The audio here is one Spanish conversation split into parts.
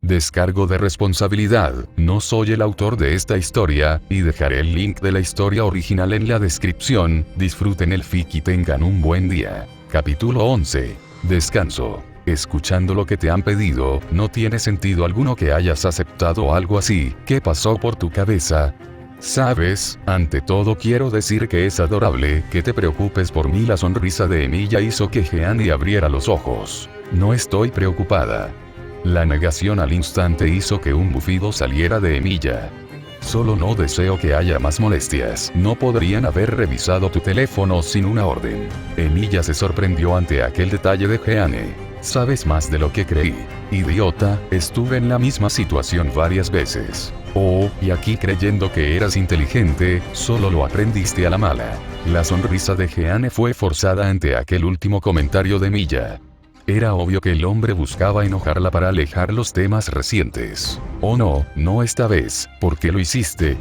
Descargo de responsabilidad, no soy el autor de esta historia, y dejaré el link de la historia original en la descripción. Disfruten el fic y tengan un buen día. Capítulo 11. Descanso. Escuchando lo que te han pedido, no tiene sentido alguno que hayas aceptado algo así. ¿Qué pasó por tu cabeza? Sabes, ante todo quiero decir que es adorable que te preocupes por mí. La sonrisa de Emilia hizo que Jeanne abriera los ojos. No estoy preocupada. La negación al instante hizo que un bufido saliera de Emilia. Solo no deseo que haya más molestias. No podrían haber revisado tu teléfono sin una orden. Emilia se sorprendió ante aquel detalle de Jeanne. Sabes más de lo que creí. Idiota, estuve en la misma situación varias veces. Oh, y aquí creyendo que eras inteligente, solo lo aprendiste a la mala. La sonrisa de Jeanne fue forzada ante aquel último comentario de Emilia. Era obvio que el hombre buscaba enojarla para alejar los temas recientes. Oh no, no esta vez. ¿Por qué lo hiciste?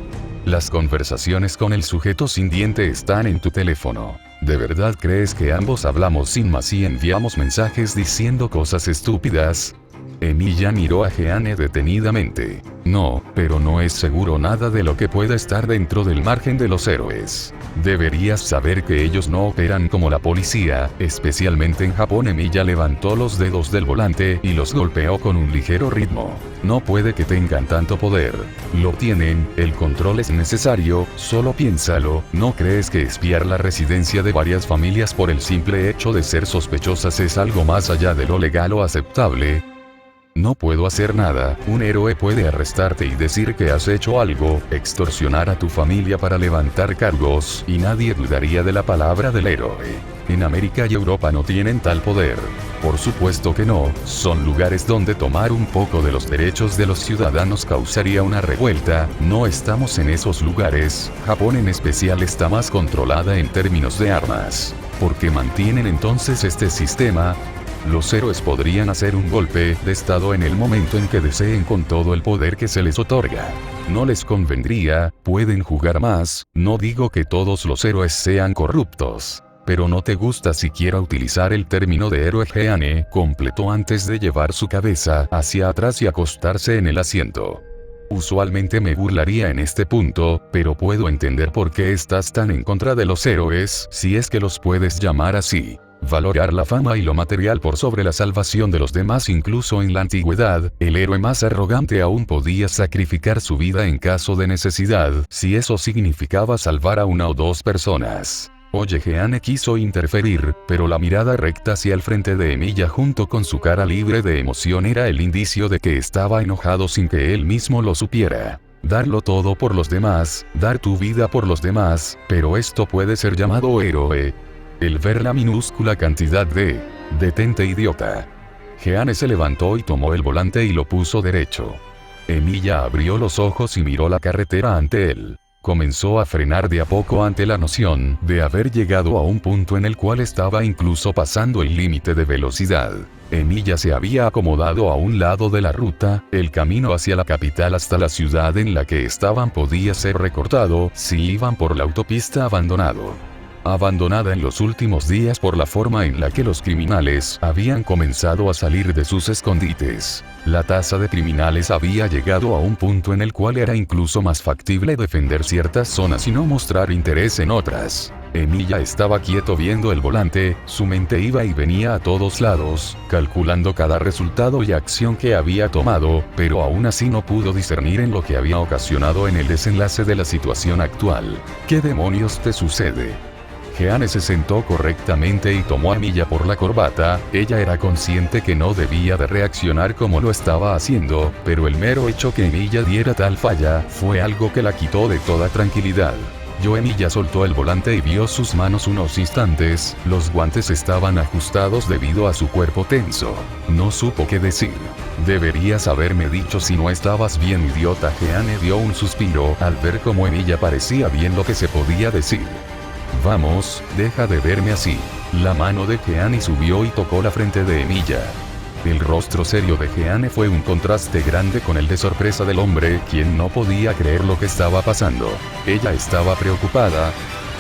Las conversaciones con el sujeto sin diente están en tu teléfono. ¿De verdad crees que ambos hablamos sin más y enviamos mensajes diciendo cosas estúpidas? Emilia miró a Jeanne detenidamente. No, pero no es seguro nada de lo que pueda estar dentro del margen de los héroes. Deberías saber que ellos no operan como la policía, especialmente en Japón. Emilia levantó los dedos del volante y los golpeó con un ligero ritmo. No puede que tengan tanto poder. Lo tienen, el control es necesario, solo piénsalo. ¿No crees que espiar la residencia de varias familias por el simple hecho de ser sospechosas es algo más allá de lo legal o aceptable? No puedo hacer nada. Un héroe puede arrestarte y decir que has hecho algo, extorsionar a tu familia para levantar cargos, y nadie dudaría de la palabra del héroe. En América y Europa no tienen tal poder. Por supuesto que no, son lugares donde tomar un poco de los derechos de los ciudadanos causaría una revuelta. No estamos en esos lugares. Japón en especial está más controlada en términos de armas. ¿Por qué mantienen entonces este sistema? Los héroes podrían hacer un golpe de estado en el momento en que deseen con todo el poder que se les otorga. No les convendría, pueden jugar más. No digo que todos los héroes sean corruptos. Pero no te gusta siquiera utilizar el término de héroe. Jeanne completó antes de llevar su cabeza hacia atrás y acostarse en el asiento. Usualmente me burlaría en este punto, pero puedo entender por qué estás tan en contra de los héroes, si es que los puedes llamar así. Valorar la fama y lo material por sobre la salvación de los demás. Incluso en la antigüedad, el héroe más arrogante aún podía sacrificar su vida en caso de necesidad, si eso significaba salvar a una o dos personas. Oye, Jeanne quiso interferir, pero la mirada recta hacia el frente de Emilia junto con su cara libre de emoción era el indicio de que estaba enojado sin que él mismo lo supiera. Darlo todo por los demás, dar tu vida por los demás, pero esto puede ser llamado héroe. El ver la minúscula cantidad de... Detente, idiota. Jeanne se levantó y tomó el volante y lo puso derecho. Emilia abrió los ojos y miró la carretera ante él. Comenzó a frenar de a poco ante la noción de haber llegado a un punto en el cual estaba incluso pasando el límite de velocidad. Emilia se había acomodado a un lado de la ruta. El camino hacia la capital hasta la ciudad en la que estaban podía ser recortado si iban por la autopista abandonada en los últimos días por la forma en la que los criminales habían comenzado a salir de sus escondites. La tasa de criminales había llegado a un punto en el cual era incluso más factible defender ciertas zonas y no mostrar interés en otras. Emilia estaba quieto viendo el volante, su mente iba y venía a todos lados, calculando cada resultado y acción que había tomado, pero aún así no pudo discernir en lo que había ocasionado en el desenlace de la situación actual. ¿Qué demonios te sucede? Jeanne se sentó correctamente y tomó a Emilia por la corbata. Ella era consciente que no debía de reaccionar como lo estaba haciendo, pero el mero hecho que Emilia diera tal falla fue algo que la quitó de toda tranquilidad. Emilia soltó el volante y vio sus manos unos instantes. Los guantes estaban ajustados debido a su cuerpo tenso. No supo qué decir. Deberías haberme dicho si no estabas bien, idiota. Jeanne dio un suspiro al ver cómo Emilia parecía bien lo que se podía decir. Vamos, deja de verme así. La mano de Jeanne subió y tocó la frente de Emilia. El rostro serio de Jeanne fue un contraste grande con el de sorpresa del hombre, quien no podía creer lo que estaba pasando. Ella estaba preocupada.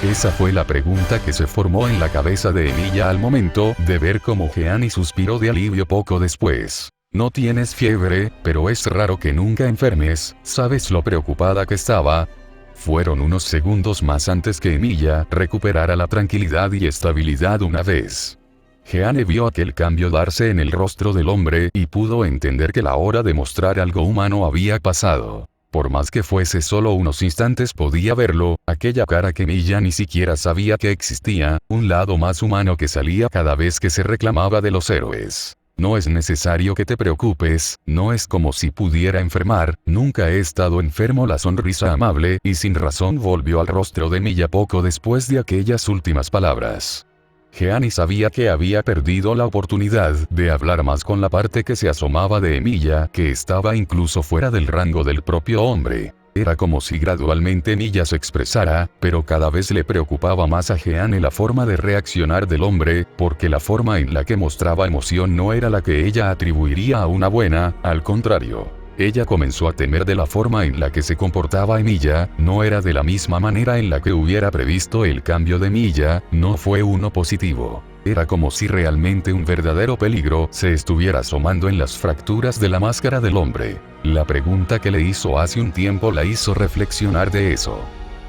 Esa fue la pregunta que se formó en la cabeza de Emilia al momento de ver cómo Jeanne suspiró de alivio poco después. No tienes fiebre, pero es raro que nunca enfermes, ¿sabes lo preocupada que estaba? Fueron unos segundos más antes que Emilia recuperara la tranquilidad y estabilidad una vez. Jeanne vio aquel cambio darse en el rostro del hombre y pudo entender que la hora de mostrar algo humano había pasado. Por más que fuese solo unos instantes podía verlo, aquella cara que Emilia ni siquiera sabía que existía, un lado más humano que salía cada vez que se reclamaba de los héroes. No es necesario que te preocupes, no es como si pudiera enfermar, nunca he estado enfermo. La sonrisa amable y sin razón volvió al rostro de Emilia poco después de aquellas últimas palabras. Jeanne sabía que había perdido la oportunidad de hablar más con la parte que se asomaba de Emilia, que estaba incluso fuera del rango del propio hombre. Era como si gradualmente Emilia se expresara, pero cada vez le preocupaba más a Jeanne la forma de reaccionar del hombre, porque la forma en la que mostraba emoción no era la que ella atribuiría a una buena, al contrario. Ella comenzó a temer de la forma en la que se comportaba Emilia, no era de la misma manera en la que hubiera previsto el cambio de Emilia, no fue uno positivo. Era como si realmente un verdadero peligro se estuviera asomando en las fracturas de la máscara del hombre. La pregunta que le hizo hace un tiempo la hizo reflexionar de eso.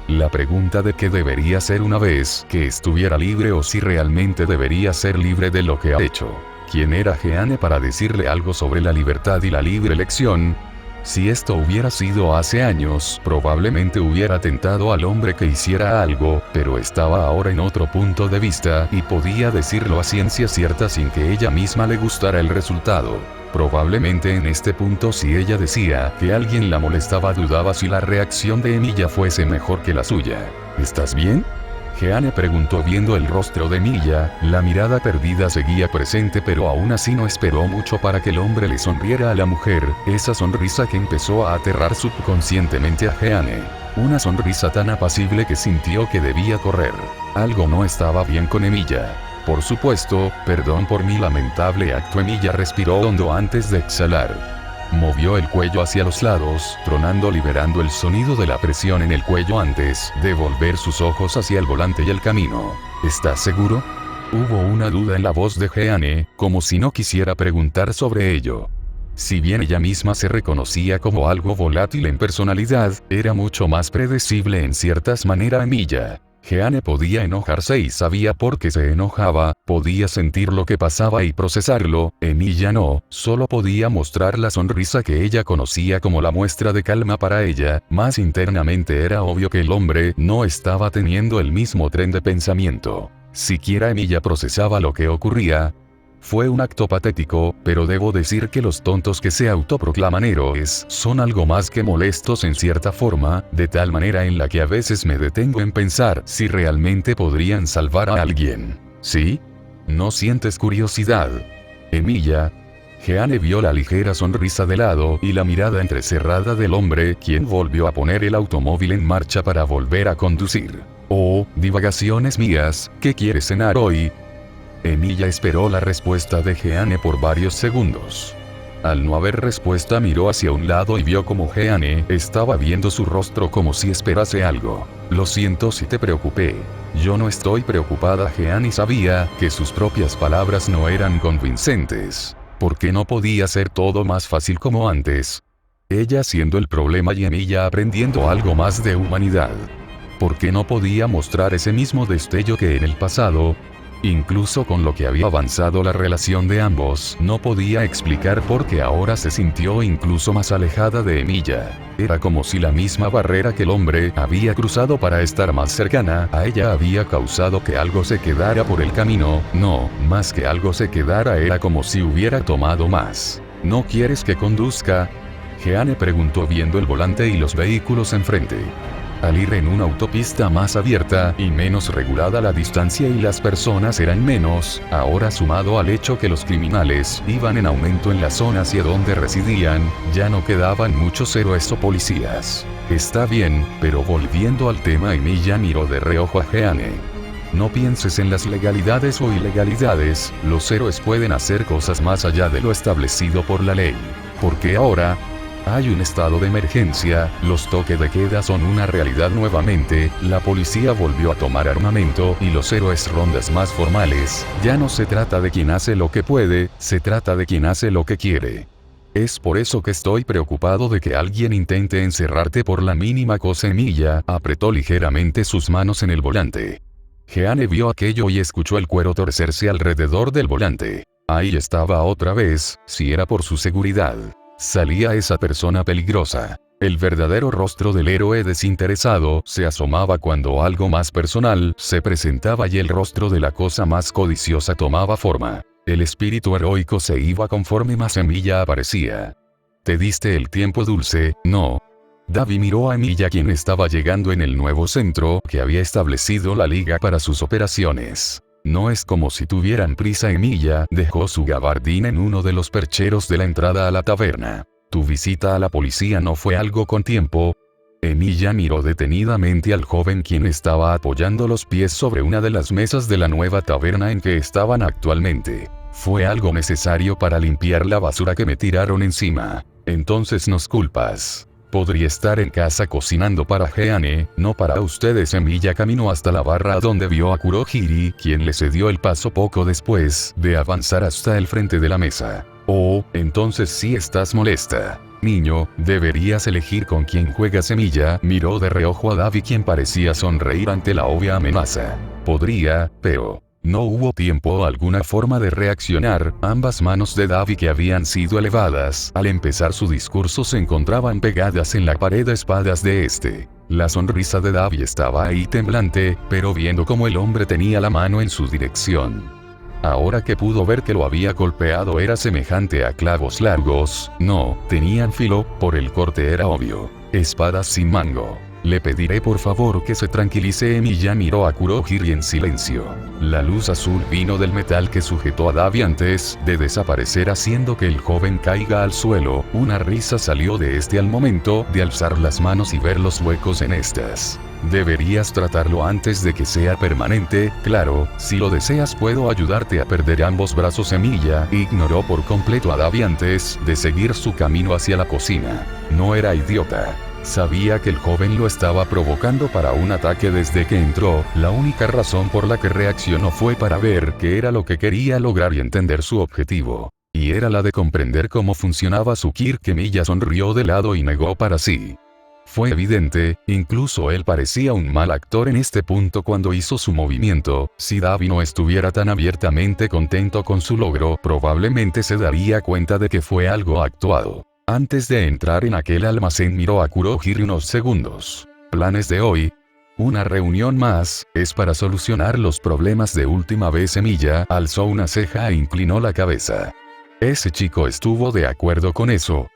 La pregunta de qué debería ser una vez que estuviera libre o si realmente debería ser libre de lo que ha hecho. ¿Quién era Jeanne para decirle algo sobre la libertad y la libre elección? Si esto hubiera sido hace años, probablemente hubiera tentado al hombre que hiciera algo, pero estaba ahora en otro punto de vista y podía decirlo a ciencia cierta sin que ella misma le gustara el resultado. Probablemente en este punto si ella decía que alguien la molestaba dudaba si la reacción de Emilia fuese mejor que la suya. ¿Estás bien? Jeanne preguntó viendo el rostro de Emilia, la mirada perdida seguía presente pero aún así no esperó mucho para que el hombre le sonriera a la mujer, esa sonrisa que empezó a aterrar subconscientemente a Jeanne. Una sonrisa tan apacible que sintió que debía correr. Algo no estaba bien con Emilia. Por supuesto, perdón por mi lamentable acto. Emilia respiró hondo antes de exhalar. Movió el cuello hacia los lados, tronando liberando el sonido de la presión en el cuello antes de volver sus ojos hacia el volante y el camino. ¿Estás seguro? Hubo una duda en la voz de Jeanne, como si no quisiera preguntar sobre ello. Si bien ella misma se reconocía como algo volátil en personalidad, era mucho más predecible en ciertas maneras. Emilia. Jeanne podía enojarse y sabía por qué se enojaba, podía sentir lo que pasaba y procesarlo, Emilia no, solo podía mostrar la sonrisa que ella conocía como la muestra de calma para ella, más internamente era obvio que el hombre no estaba teniendo el mismo tren de pensamiento. Siquiera Emilia procesaba lo que ocurría. Fue un acto patético, pero debo decir que los tontos que se autoproclaman héroes son algo más que molestos en cierta forma, de tal manera en la que a veces me detengo en pensar si realmente podrían salvar a alguien. ¿Sí? ¿No sientes curiosidad? Emilia. Jeanne vio la ligera sonrisa de lado y la mirada entrecerrada del hombre, quien volvió a poner el automóvil en marcha para volver a conducir. Oh, divagaciones mías, ¿qué quieres cenar hoy? Emilia esperó la respuesta de Jeanne por varios segundos. Al no haber respuesta miró hacia un lado y vio como Jeanne estaba viendo su rostro como si esperase algo. Lo siento si te preocupé. Yo no estoy preocupada. Jeanne sabía que sus propias palabras no eran convincentes. ¿Por qué no podía ser todo más fácil como antes? Ella siendo el problema y Emilia aprendiendo algo más de humanidad. ¿Por qué no podía mostrar ese mismo destello que en el pasado? Incluso con lo que había avanzado la relación de ambos, no podía explicar por qué ahora se sintió incluso más alejada de Emilia. Era como si la misma barrera que el hombre había cruzado para estar más cercana a ella había causado que algo se quedara por el camino. No, más que algo se quedara, era como si hubiera tomado más. ¿No quieres que conduzca? Jeanne preguntó viendo el volante y los vehículos enfrente. Al ir en una autopista más abierta y menos regulada, la distancia y las personas eran menos, ahora sumado al hecho que los criminales iban en aumento en la zona hacia donde residían, ya no quedaban muchos héroes o policías. Está bien, pero volviendo al tema, Emilia miró de reojo a Jeanne. No pienses en las legalidades o ilegalidades, los héroes pueden hacer cosas más allá de lo establecido por la ley. Porque ahora hay un estado de emergencia, los toques de queda son una realidad nuevamente, la policía volvió a tomar armamento y los héroes rondas más formales, ya no se trata de quien hace lo que puede, se trata de quien hace lo que quiere. Es por eso que estoy preocupado de que alguien intente encerrarte por la mínima cosa. Emilia apretó ligeramente sus manos en el volante. Jeanne vio aquello y escuchó el cuero torcerse alrededor del volante. Ahí estaba otra vez, si era por su seguridad. Salía esa persona peligrosa. El verdadero rostro del héroe desinteresado se asomaba cuando algo más personal se presentaba y el rostro de la cosa más codiciosa tomaba forma. El espíritu heroico se iba conforme más Emilia aparecía. ¿Te diste el tiempo, Dulce? No. Davy miró a Emilia, quien estaba llegando en el nuevo centro que había establecido la liga para sus operaciones. No es como si tuvieran prisa. Emilia dejó su gabardina en uno de los percheros de la entrada a la taberna. ¿Tu visita a la policía no fue algo con tiempo? Emilia miró detenidamente al joven, quien estaba apoyando los pies sobre una de las mesas de la nueva taberna en que estaban actualmente. Fue algo necesario para limpiar la basura que me tiraron encima. Entonces nos culpas. Podría estar en casa cocinando para Jeanne, no para ustedes. Emilia caminó hasta la barra donde vio a Kurohiri, quien le cedió el paso poco después de avanzar hasta el frente de la mesa. Oh, entonces sí estás molesta. Niño, deberías elegir con quién juegas. Emilia miró de reojo a Davy, quien parecía sonreír ante la obvia amenaza. Podría, pero... No hubo tiempo o alguna forma de reaccionar. Ambas manos de Davy, que habían sido elevadas al empezar su discurso, se encontraban pegadas en la pared de espadas de este. La sonrisa de Davy estaba ahí temblante, pero viendo cómo el hombre tenía la mano en su dirección. Ahora que pudo ver que lo había golpeado era semejante a clavos largos, no tenían filo, por el corte era obvio. Espadas sin mango. Le pediré por favor que se tranquilice. Emilia miró a Kurohiri en silencio. La luz azul vino del metal que sujetó a Davy antes de desaparecer, haciendo que el joven caiga al suelo. Una risa salió de este al momento de alzar las manos y ver los huecos en estas. Deberías tratarlo antes de que sea permanente. Claro, si lo deseas puedo ayudarte a perder ambos brazos. Emilia ignoró por completo a Davy antes de seguir su camino hacia la cocina. No era idiota. Sabía que el joven lo estaba provocando para un ataque desde que entró. La única razón por la que reaccionó fue para ver qué era lo que quería lograr y entender su objetivo. Y era la de comprender cómo funcionaba su Kirk. Emilia sonrió de lado y negó para sí. Fue evidente, incluso él parecía un mal actor en este punto cuando hizo su movimiento. Si Davy no estuviera tan abiertamente contento con su logro, probablemente se daría cuenta de que fue algo actuado. Antes de entrar en aquel almacén miró a Kurohiri unos segundos. ¿Planes de hoy? Una reunión más, es para solucionar los problemas de última vez. Emilia alzó una ceja e inclinó la cabeza. Ese chico estuvo de acuerdo con eso.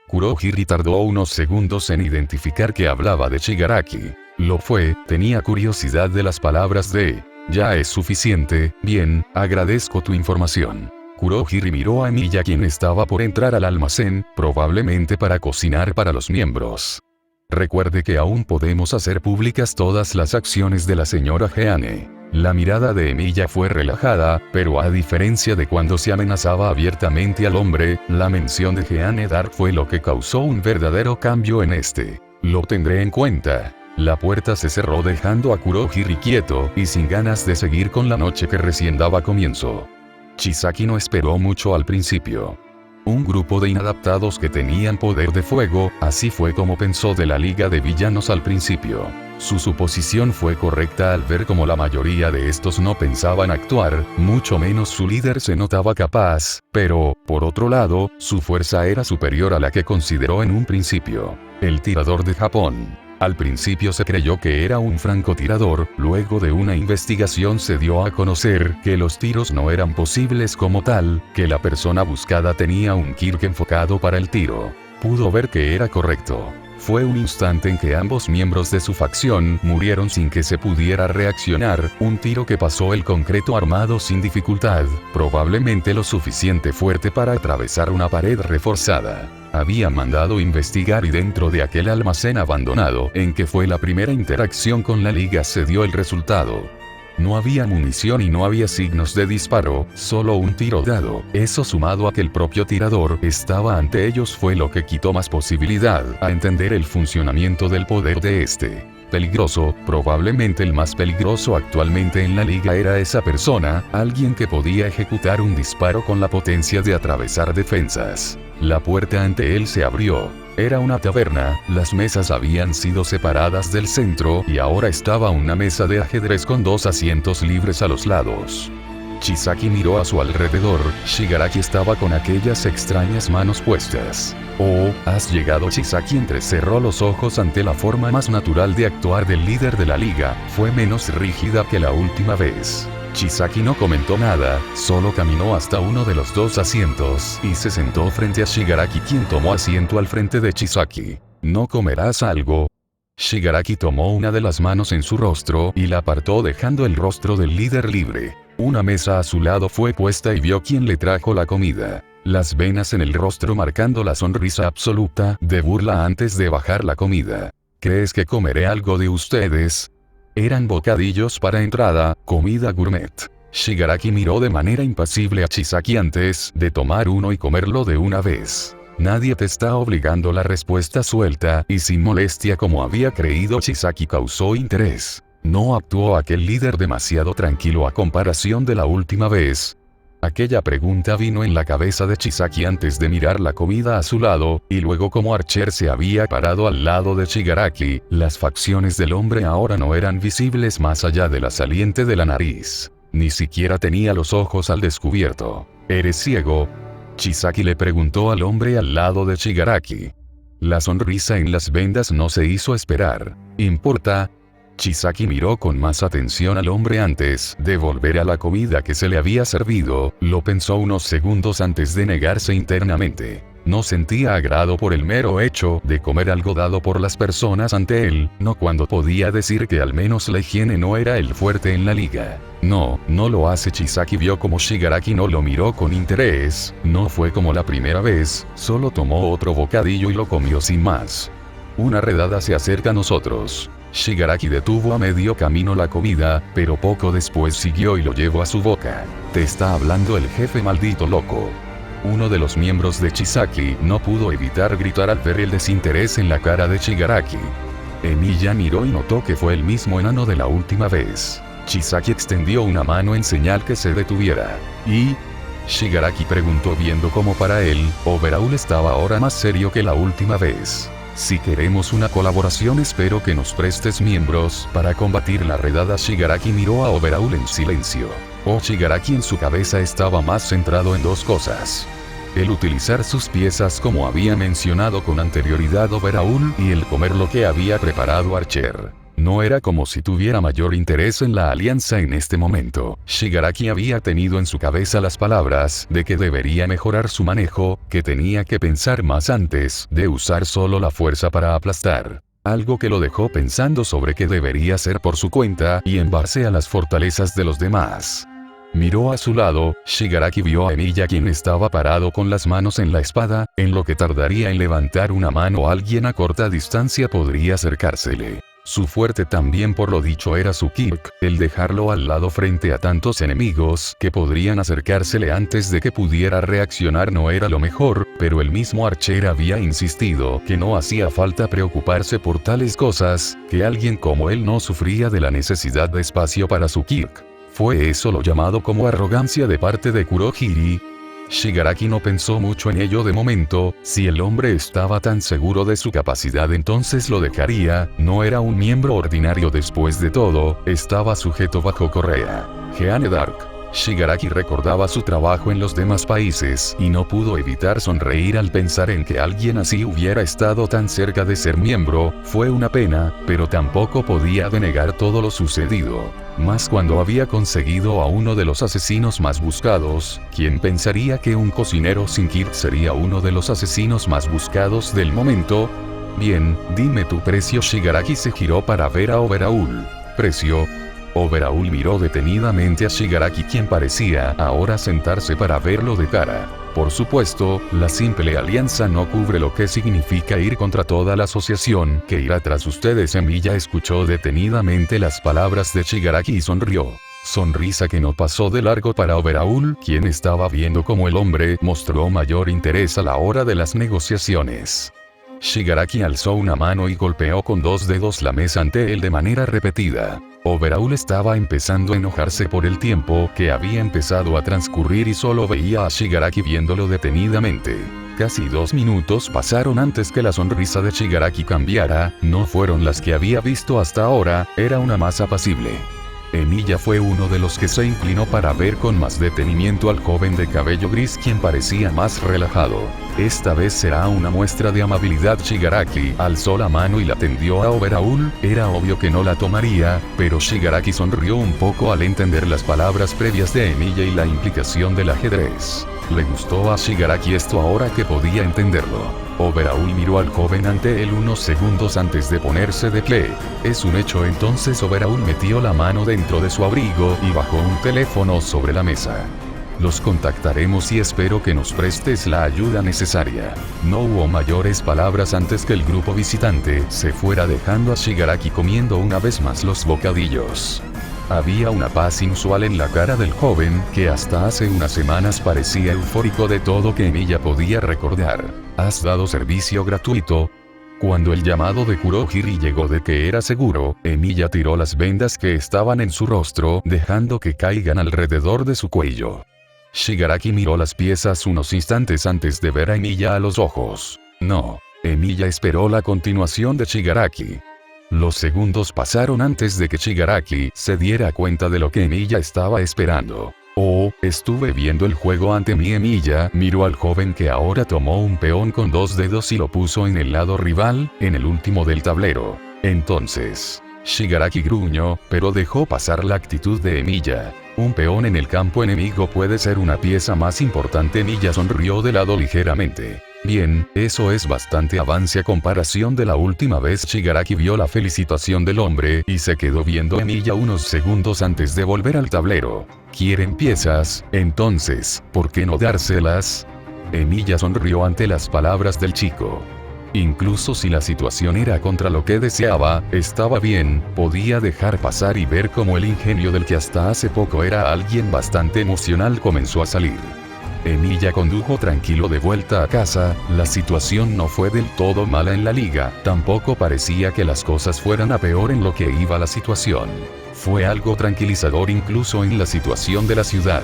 Kurohiri tardó unos segundos en identificar que hablaba de Shigaraki. Lo fue, tenía curiosidad de las palabras de... Ya es suficiente, bien, agradezco tu información. Kurohiri miró a Emilia, quien estaba por entrar al almacén, probablemente para cocinar para los miembros. Recuerde que aún podemos hacer públicas todas las acciones de la señora Jeanne. La mirada de Emilia fue relajada, pero a diferencia de cuando se amenazaba abiertamente al hombre, la mención de Jeanne Dark fue lo que causó un verdadero cambio en este. Lo tendré en cuenta. La puerta se cerró dejando a Kurohiri quieto y sin ganas de seguir con la noche que recién daba comienzo. Chisaki no esperó mucho al principio. Un grupo de inadaptados que tenían poder de fuego, así fue como pensó de la Liga de Villanos al principio. Su suposición fue correcta al ver cómo la mayoría de estos no pensaban actuar, mucho menos su líder se notaba capaz, pero, por otro lado, su fuerza era superior a la que consideró en un principio. El tirador de Japón. Al principio se creyó que era un francotirador, luego de una investigación se dio a conocer que los tiros no eran posibles como tal, que la persona buscada tenía un Kirk enfocado para el tiro. Pudo ver que era correcto. Fue un instante en que ambos miembros de su facción murieron sin que se pudiera reaccionar, un tiro que pasó el concreto armado sin dificultad, probablemente lo suficiente fuerte para atravesar una pared reforzada. Había mandado investigar y dentro de aquel almacén abandonado en que fue la primera interacción con la Liga se dio el resultado. No había munición y no había signos de disparo, solo un tiro dado. Eso sumado a que el propio tirador estaba ante ellos fue lo que quitó más posibilidad a entender el funcionamiento del poder de este. peligroso, probablemente el más peligroso actualmente en la liga era esa persona, alguien que podía ejecutar un disparo con la potencia de atravesar defensas. La puerta ante él se abrió. Era una taberna, las mesas habían sido separadas del centro y ahora estaba una mesa de ajedrez con 2 asientos libres a los lados. Chisaki miró a su alrededor, Shigaraki estaba con aquellas extrañas manos puestas. «Oh, has llegado». Chisaki entrecerró los ojos ante la forma más natural de actuar del líder de la liga, fue menos rígida que la última vez. Chisaki no comentó nada, solo caminó hasta uno de los 2 asientos y se sentó frente a Shigaraki, quien tomó asiento al frente de Chisaki. «¿No comerás algo?». Shigaraki tomó una de las manos en su rostro y la apartó dejando el rostro del líder libre. Una mesa a su lado fue puesta y vio quién le trajo la comida. Las venas en el rostro marcando la sonrisa absoluta de burla antes de bajar la comida. «¿Crees que comeré algo de ustedes?». Eran bocadillos para entrada, comida gourmet. Shigaraki miró de manera impasible a Chisaki antes de tomar uno y comerlo de una vez. «Nadie te está obligando». La respuesta suelta y sin molestia como había creído Chisaki causó interés. No actuó aquel líder demasiado tranquilo a comparación de la última vez. Aquella pregunta vino en la cabeza de Chisaki antes de mirar la comida a su lado, y luego como Archer se había parado al lado de Shigaraki, las facciones del hombre ahora no eran visibles más allá de la saliente de la nariz. Ni siquiera tenía los ojos al descubierto. «¿Eres ciego?». Chisaki le preguntó al hombre al lado de Shigaraki. La sonrisa en las vendas no se hizo esperar. «¿Importa?». Chisaki miró con más atención al hombre antes de volver a la comida que se le había servido, lo pensó unos segundos antes de negarse internamente. No sentía agrado por el mero hecho de comer algo dado por las personas ante él, no cuando podía decir que al menos la higiene no era el fuerte en la liga. No lo hace. Chisaki vio como Shigaraki no lo miró con interés, no fue como la primera vez, solo tomó otro bocadillo y lo comió sin más. «Una redada se acerca a nosotros». Shigaraki detuvo a medio camino la comida, pero poco después siguió y lo llevó a su boca. «Te está hablando el jefe, maldito loco». Uno de los miembros de Chisaki no pudo evitar gritar al ver el desinterés en la cara de Shigaraki. Emiya miró y notó que fue el mismo enano de la última vez. Chisaki extendió una mano en señal que se detuviera. «¿Y?». Shigaraki preguntó viendo cómo para él, Overhaul estaba ahora más serio que la última vez. «Si queremos una colaboración espero que nos prestes miembros para combatir la redada». Shigaraki miró a Overhaul en silencio. Shigaraki en su cabeza estaba más centrado en 2 cosas. El utilizar sus piezas como había mencionado con anterioridad Overhaul y el comer lo que había preparado Archer. No era como si tuviera mayor interés en la alianza en este momento. Shigaraki había tenido en su cabeza las palabras de que debería mejorar su manejo, que tenía que pensar más antes de usar solo la fuerza para aplastar. Algo que lo dejó pensando sobre qué debería hacer por su cuenta y en base a las fortalezas de los demás. Miró a su lado, Shigaraki vio a Emiya quien estaba parado con las manos en la espada, en lo que tardaría en levantar una mano alguien a corta distancia podría acercársele. Su fuerte también por lo dicho era su Kirk, el dejarlo al lado frente a tantos enemigos que podrían acercársele antes de que pudiera reaccionar no era lo mejor, pero el mismo Archer había insistido que no hacía falta preocuparse por tales cosas, que alguien como él no sufría de la necesidad de espacio para su Kirk. ¿Fue eso lo llamado como arrogancia de parte de Kurohiri? Shigaraki no pensó mucho en ello de momento, si el hombre estaba tan seguro de su capacidad entonces lo dejaría, no era un miembro ordinario después de todo, estaba sujeto bajo correa. Jeanne d'Arc. Shigaraki recordaba su trabajo en los demás países y no pudo evitar sonreír al pensar en que alguien así hubiera estado tan cerca de ser miembro, fue una pena, pero tampoco podía denegar todo lo sucedido. Más cuando había conseguido a uno de los asesinos más buscados, ¿quién pensaría que un cocinero sin Kirk sería uno de los asesinos más buscados del momento? Bien, dime tu precio. Shigaraki se giró para ver a Overhaul. ¿Precio? Overhaul miró detenidamente a Shigaraki quien parecía ahora sentarse para verlo de cara. Por supuesto, la simple alianza no cubre lo que significa ir contra toda la asociación que irá tras ustedes. Emiya escuchó detenidamente las palabras de Shigaraki y sonrió. Sonrisa que no pasó de largo para Overhaul, quien estaba viendo cómo el hombre mostró mayor interés a la hora de las negociaciones. Shigaraki alzó una mano y golpeó con 2 dedos la mesa ante él de manera repetida. Overall estaba empezando a enojarse por el tiempo que había empezado a transcurrir y solo veía a Shigaraki viéndolo detenidamente. Casi 2 minutos pasaron antes que la sonrisa de Shigaraki cambiara, no fueron las que había visto hasta ahora, era una más apacible. Emiya fue uno de los que se inclinó para ver con más detenimiento al joven de cabello gris quien parecía más relajado. Esta vez será una muestra de amabilidad. Shigaraki alzó la mano y la tendió a Overall, era obvio que no la tomaría, pero Shigaraki sonrió un poco al entender las palabras previas de Emiya y la implicación del ajedrez. Le gustó a Shigaraki esto ahora que podía entenderlo. Overall miró al joven ante él unos segundos antes de ponerse de pie. Es un hecho. Entonces Overall metió la mano dentro de su abrigo y bajó un teléfono sobre la mesa. Los contactaremos y espero que nos prestes la ayuda necesaria. No hubo mayores palabras antes que el grupo visitante se fuera dejando a Shigaraki comiendo una vez más los bocadillos. Había una paz inusual en la cara del joven, que hasta hace unas semanas parecía eufórico de todo que Emiya podía recordar. ¿Has dado servicio gratuito? Cuando el llamado de Kurohiri llegó de que era seguro, Emiya tiró las vendas que estaban en su rostro, dejando que caigan alrededor de su cuello. Shigaraki miró las piezas unos instantes antes de ver a Emiya a los ojos. No. Emiya esperó la continuación de Shigaraki. Los segundos pasaron antes de que Shigaraki se diera cuenta de lo que Emiya estaba esperando. Oh, estuve viendo el juego ante mí. Emiya miró al joven que ahora tomó un peón con 2 dedos y lo puso en el lado rival, en el último del tablero. Entonces, Shigaraki gruñó, pero dejó pasar la actitud de Emiya. Un peón en el campo enemigo puede ser una pieza más importante. Emiya sonrió de lado ligeramente. Bien, eso es bastante avance a comparación de la última vez. Shigaraki vio la felicitación del hombre y se quedó viendo a Emiya unos segundos antes de volver al tablero. ¿Quieren piezas? Entonces, ¿por qué no dárselas? Emiya sonrió ante las palabras del chico. Incluso si la situación era contra lo que deseaba, estaba bien, podía dejar pasar y ver cómo el ingenio del que hasta hace poco era alguien bastante emocional comenzó a salir. Emiya condujo tranquilo de vuelta a casa. La situación no fue del todo mala en la liga, tampoco parecía que las cosas fueran a peor en lo que iba la situación. Fue algo tranquilizador incluso en la situación de la ciudad.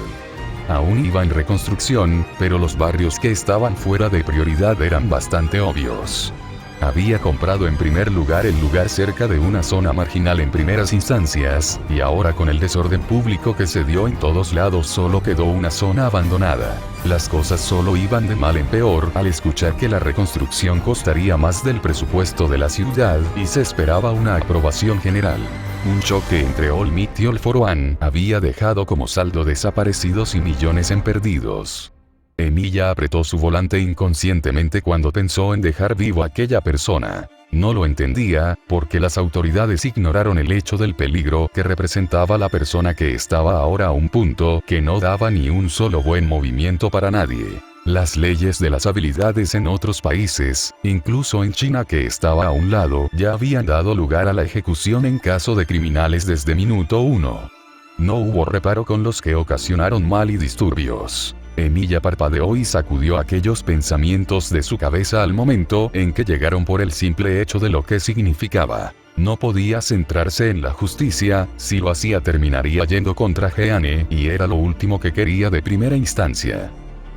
Aún iba en reconstrucción, pero los barrios que estaban fuera de prioridad eran bastante obvios. Había comprado en primer lugar el lugar cerca de una zona marginal en primeras instancias, y ahora con el desorden público que se dio en todos lados solo quedó una zona abandonada. Las cosas solo iban de mal en peor al escuchar que la reconstrucción costaría más del presupuesto de la ciudad y se esperaba una aprobación general. Un choque entre All Might y All for One había dejado como saldo desaparecidos y millones en perdidos. Emiya apretó su volante inconscientemente cuando pensó en dejar vivo a aquella persona. No lo entendía, porque las autoridades ignoraron el hecho del peligro que representaba la persona que estaba ahora a un punto que no daba ni un solo buen movimiento para nadie. Las leyes de las habilidades en otros países, incluso en China que estaba a un lado, ya habían dado lugar a la ejecución en caso de criminales desde minuto 1. No hubo reparo con los que ocasionaron mal y disturbios. Emiya parpadeó y sacudió aquellos pensamientos de su cabeza al momento en que llegaron por el simple hecho de lo que significaba. No podía centrarse en la justicia, si lo hacía terminaría yendo contra Jeanne, y era lo último que quería de primera instancia.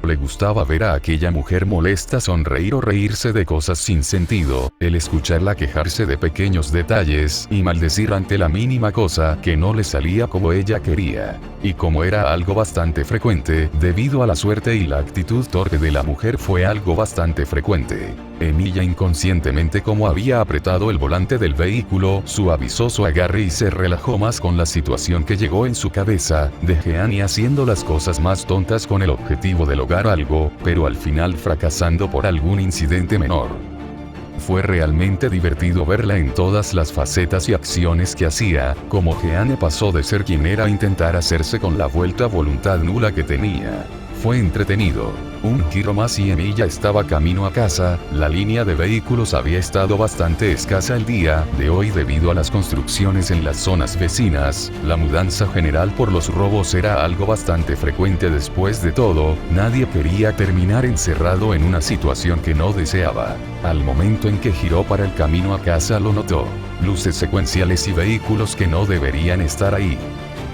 Le gustaba ver a aquella mujer molesta sonreír o reírse de cosas sin sentido, el escucharla quejarse de pequeños detalles y maldecir ante la mínima cosa que no le salía como ella quería. Y como era algo bastante frecuente, debido a la suerte y la actitud torpe de la mujer fue algo bastante frecuente. Emiya inconscientemente como había apretado el volante del vehículo, suavizó su agarre y se relajó más con la situación que llegó en su cabeza, de Jeanne haciendo las cosas más tontas con el objetivo de lograr algo, pero al final fracasando por algún incidente menor. Fue realmente divertido verla en todas las facetas y acciones que hacía, como Jeanne pasó de ser quien era a intentar hacerse con la vuelta voluntad nula que tenía. fue entretenido. Un giro más y Emilia estaba camino a casa. La línea de vehículos había estado bastante escasa el día de hoy debido a las construcciones en las zonas vecinas. La mudanza general por los robos era algo bastante frecuente. Después de todo, nadie quería terminar encerrado en una situación que no deseaba. Al momento en que giró para el camino a casa lo notó. Luces secuenciales y vehículos que no deberían estar ahí.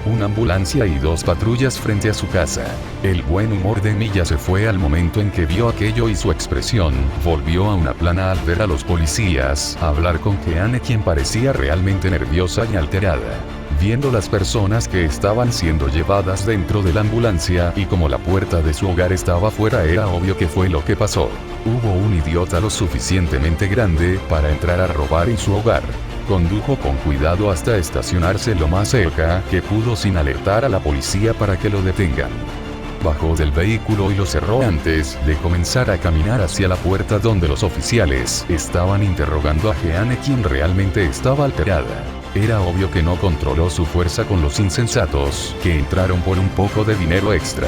Una ambulancia y 2 patrullas frente a su casa. El buen humor de Emilia se fue al momento en que vio aquello y su expresión volvió a una plana al ver a los policías hablar con Jeanne, quien parecía realmente nerviosa y alterada. Viendo las personas que estaban siendo llevadas dentro de la ambulancia y como la puerta de su hogar estaba fuera, era obvio que fue lo que pasó. Hubo un idiota lo suficientemente grande para entrar a robar en su hogar. Condujo con cuidado hasta estacionarse lo más cerca que pudo sin alertar a la policía para que lo detengan. Bajó del vehículo y lo cerró antes de comenzar a caminar hacia la puerta donde los oficiales estaban interrogando a Jeanne, quien realmente estaba alterada. Era obvio que no controló su fuerza con los insensatos que entraron por un poco de dinero extra.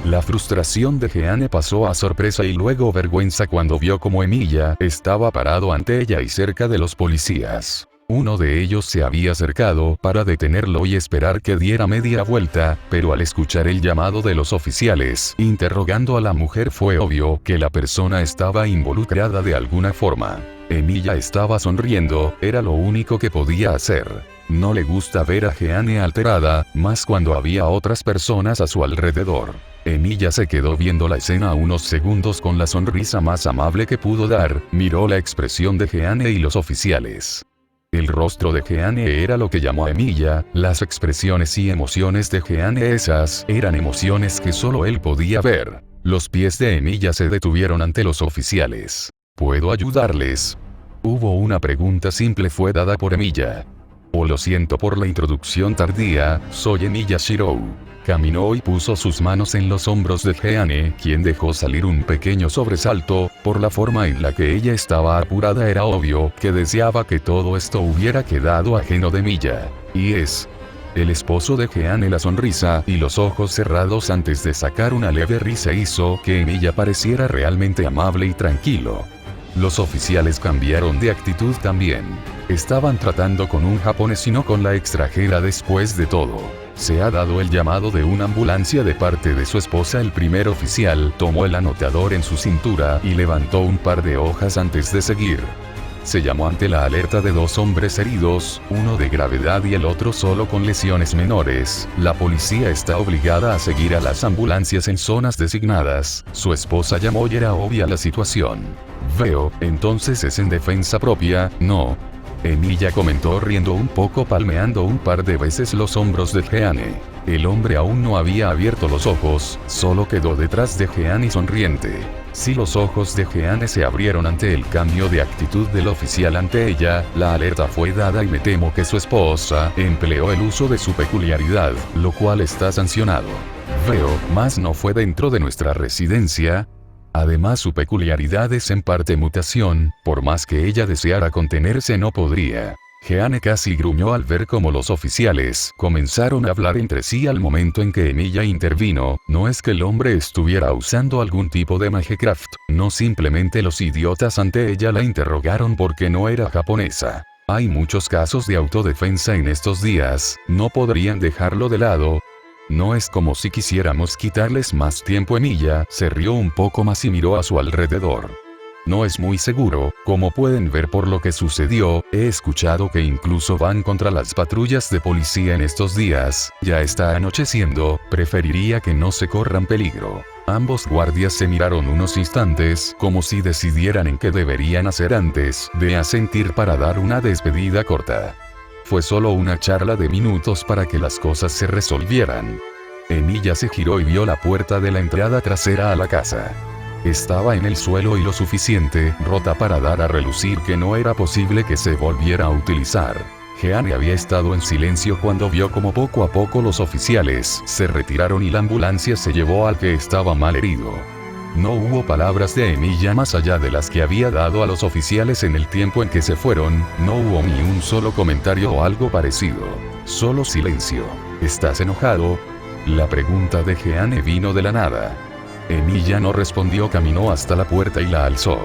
La frustración de Jeanne pasó a sorpresa y luego vergüenza cuando vio cómo Emilia estaba parado ante ella y cerca de los policías. Uno de ellos se había acercado para detenerlo y esperar que diera media vuelta, pero al escuchar el llamado de los oficiales interrogando a la mujer fue obvio que la persona estaba involucrada de alguna forma. Emilia estaba sonriendo, era lo único que podía hacer. No le gusta ver a Jeanne alterada, más cuando había otras personas a su alrededor. Emilia se quedó viendo la escena unos segundos con la sonrisa más amable que pudo dar, miró la expresión de Jeanne y los oficiales. El rostro de Jeanne era lo que llamó a Emilia, las expresiones y emociones de Jeanne, esas eran emociones que solo él podía ver. Los pies de Emilia se detuvieron ante los oficiales. ¿Puedo ayudarles? Hubo una pregunta simple fue dada por Emilia. Oh, lo siento por la introducción tardía, soy Emilia Shirou. Caminó y puso sus manos en los hombros de Jeanne, quien dejó salir un pequeño sobresalto. Por la forma en la que ella estaba apurada era obvio que deseaba que todo esto hubiera quedado ajeno de Emilia. Y es el esposo de Jeanne. La sonrisa y los ojos cerrados antes de sacar una leve risa hizo que Emilia pareciera realmente amable y tranquilo. Los oficiales cambiaron de actitud también. Estaban tratando con un japonés y no con la extranjera. Después de todo, se ha dado el llamado de una ambulancia de parte de su esposa. El primer oficial tomó el anotador en su cintura y levantó un par de hojas antes de seguir. Se llamó ante la alerta de 2 hombres heridos, uno de gravedad y el otro solo con lesiones menores. La policía está obligada a seguir a las ambulancias en zonas designadas. Su esposa llamó y era obvia la situación. Veo, entonces es en defensa propia, ¿no? Emilia comentó riendo un poco, palmeando un par de veces los hombros de Jeanne. El hombre aún no había abierto los ojos, solo quedó detrás de Jeanne sonriente. Si los ojos de Jeanne se abrieron ante el cambio de actitud del oficial ante ella, la alerta fue dada y me temo que su esposa empleó el uso de su peculiaridad, lo cual está sancionado. Veo, mas no fue dentro de nuestra residencia. Además, su peculiaridad es en parte mutación, por más que ella deseara contenerse no podría. Jeanne casi gruñó al ver cómo los oficiales comenzaron a hablar entre sí al momento en que Emilia intervino. No es que el hombre estuviera usando algún tipo de Magecraft, no, simplemente los idiotas ante ella la interrogaron porque no era japonesa. Hay muchos casos de autodefensa en estos días, no podrían dejarlo de lado. No es como si quisiéramos quitarles más tiempo. Emilia se rió un poco más y miró a su alrededor. No es muy seguro, como pueden ver por lo que sucedió. He escuchado que incluso van contra las patrullas de policía en estos días. Ya está anocheciendo, preferiría que no se corran peligro. Ambos guardias se miraron unos instantes, como si decidieran en qué deberían hacer antes de asentir para dar una despedida corta. Fue solo una charla de minutos para que las cosas se resolvieran. Emilia se giró y vio la puerta de la entrada trasera a la casa. Estaba en el suelo y lo suficiente rota para dar a relucir que no era posible que se volviera a utilizar. Jeanne había estado en silencio cuando vio como poco a poco los oficiales se retiraron y la ambulancia se llevó al que estaba mal herido. No hubo palabras de Emilia más allá de las que había dado a los oficiales en el tiempo en que se fueron. No hubo ni un solo comentario o algo parecido. Solo silencio. ¿Estás enojado? La pregunta de Jeanne vino de la nada. Emilia no respondió, caminó hasta la puerta y la alzó.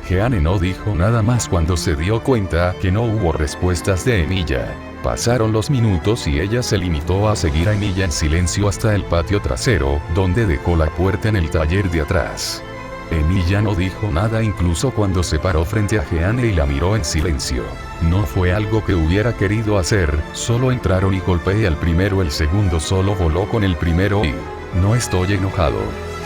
Jeanne no dijo nada más cuando se dio cuenta que no hubo respuestas de Emilia. Pasaron los minutos y ella se limitó a seguir a Emilia en silencio hasta el patio trasero, donde dejó la puerta en el taller de atrás. Emilia no dijo nada incluso cuando se paró frente a Jeanne y la miró en silencio. No fue algo que hubiera querido hacer, solo entraron y golpeé al primero, el segundo solo voló con el primero y... No estoy enojado.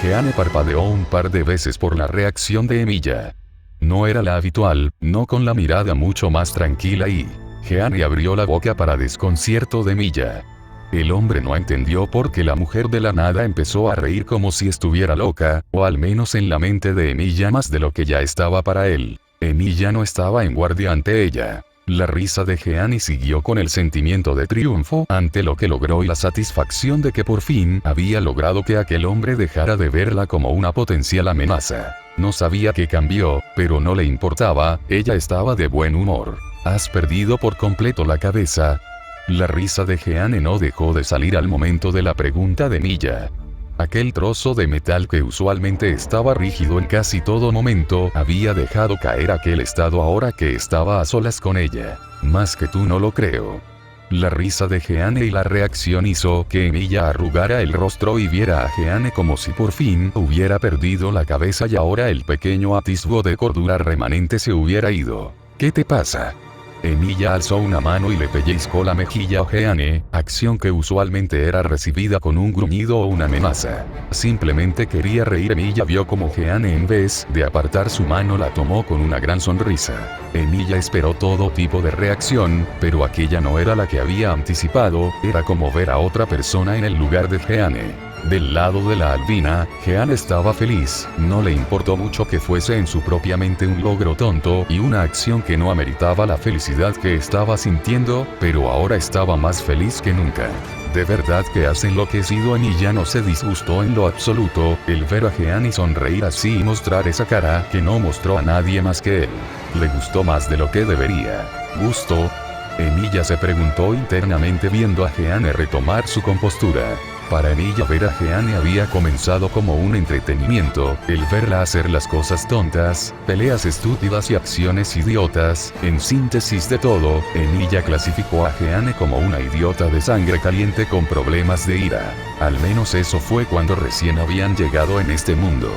Jeanne parpadeó un par de veces por la reacción de Emilia. No era la habitual, no con la mirada mucho más tranquila y... Jeanne abrió la boca para desconcierto de Emilia. El hombre no entendió por qué la mujer de la nada empezó a reír como si estuviera loca, o al menos en la mente de Emilia más de lo que ya estaba para él. Emilia no estaba en guardia ante ella. La risa de Jeanne siguió con el sentimiento de triunfo ante lo que logró y la satisfacción de que por fin había logrado que aquel hombre dejara de verla como una potencial amenaza. No sabía qué cambió, pero no le importaba, ella estaba de buen humor. ¿Has perdido por completo la cabeza? La risa de Jeanne no dejó de salir al momento de la pregunta de Emilia. Aquel trozo de metal que usualmente estaba rígido en casi todo momento había dejado caer aquel estado ahora que estaba a solas con ella. Más que tú no lo creo. La risa de Jeanne y la reacción hizo que Emilia arrugara el rostro y viera a Jeanne como si por fin hubiera perdido la cabeza y ahora el pequeño atisbo de cordura remanente se hubiera ido. ¿Qué te pasa? Emilia alzó una mano y le pellizcó la mejilla a Jeanne, acción que usualmente era recibida con un gruñido o una amenaza. Simplemente quería reír. Emilia vio como Jeanne en vez de apartar su mano la tomó con una gran sonrisa. Emilia esperó todo tipo de reacción, pero aquella no era la que había anticipado, era como ver a otra persona en el lugar de Jeanne. Del lado de la albina, Jeanne estaba feliz, no le importó mucho que fuese en su propia mente un logro tonto y una acción que no ameritaba la felicidad que estaba sintiendo, pero ahora estaba más feliz que nunca. De verdad que has enloquecido. Emilia no se disgustó en lo absoluto, el ver a Jeanne sonreír así y mostrar esa cara que no mostró a nadie más que él. Le gustó más de lo que debería. ¿Gustó? Emilia se preguntó internamente viendo a Jeanne retomar su compostura. Para Emilia ver a Jeanne había comenzado como un entretenimiento, el verla hacer las cosas tontas, peleas estúpidas y acciones idiotas, en síntesis de todo, Emilia clasificó a Jeanne como una idiota de sangre caliente con problemas de ira. Al menos eso fue cuando recién habían llegado en este mundo.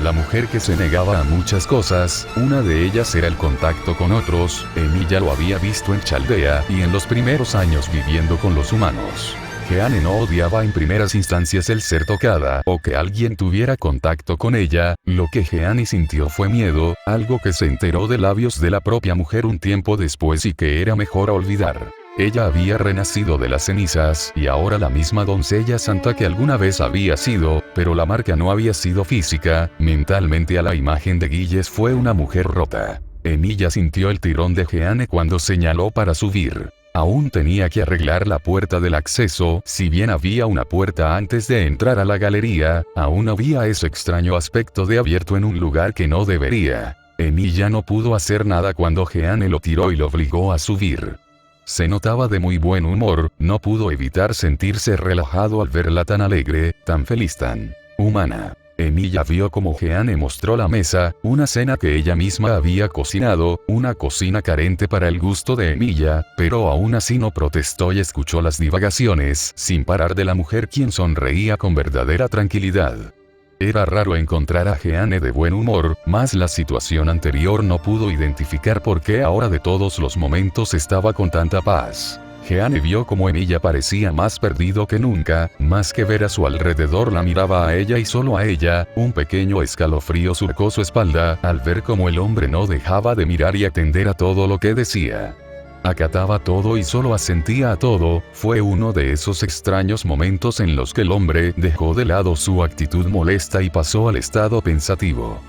La mujer que se negaba a muchas cosas, una de ellas era el contacto con otros, Emilia lo había visto en Chaldea y en los primeros años viviendo con los humanos. Jeanne no odiaba en primeras instancias el ser tocada o que alguien tuviera contacto con ella, lo que Jeanne sintió fue miedo, algo que se enteró de labios de la propia mujer un tiempo después y que era mejor olvidar. Ella había renacido de las cenizas y ahora la misma doncella santa que alguna vez había sido, pero la marca no había sido física, mentalmente a la imagen de Gilles fue una mujer rota. Emilia sintió el tirón de Jeanne cuando señaló para subir. Aún tenía que arreglar la puerta del acceso, si bien había una puerta antes de entrar a la galería, aún había ese extraño aspecto de abierto en un lugar que no debería. Emilia no pudo hacer nada cuando Jeanne lo tiró y lo obligó a subir. Se notaba de muy buen humor, no pudo evitar sentirse relajado al verla tan alegre, tan feliz, tan humana. Emilia vio como Jeanne mostró la mesa, una cena que ella misma había cocinado, una cocina carente para el gusto de Emilia, pero aún así no protestó y escuchó las divagaciones sin parar de la mujer quien sonreía con verdadera tranquilidad. Era raro encontrar a Jeanne de buen humor, mas la situación anterior no pudo identificar por qué ahora de todos los momentos estaba con tanta paz. Jeanne vio como Emilia parecía más perdido que nunca, más que ver a su alrededor la miraba a ella y solo a ella, un pequeño escalofrío surcó su espalda, al ver como el hombre no dejaba de mirar y atender a todo lo que decía. Acataba todo y solo asentía a todo, fue uno de esos extraños momentos en los que el hombre dejó de lado su actitud molesta y pasó al estado pensativo.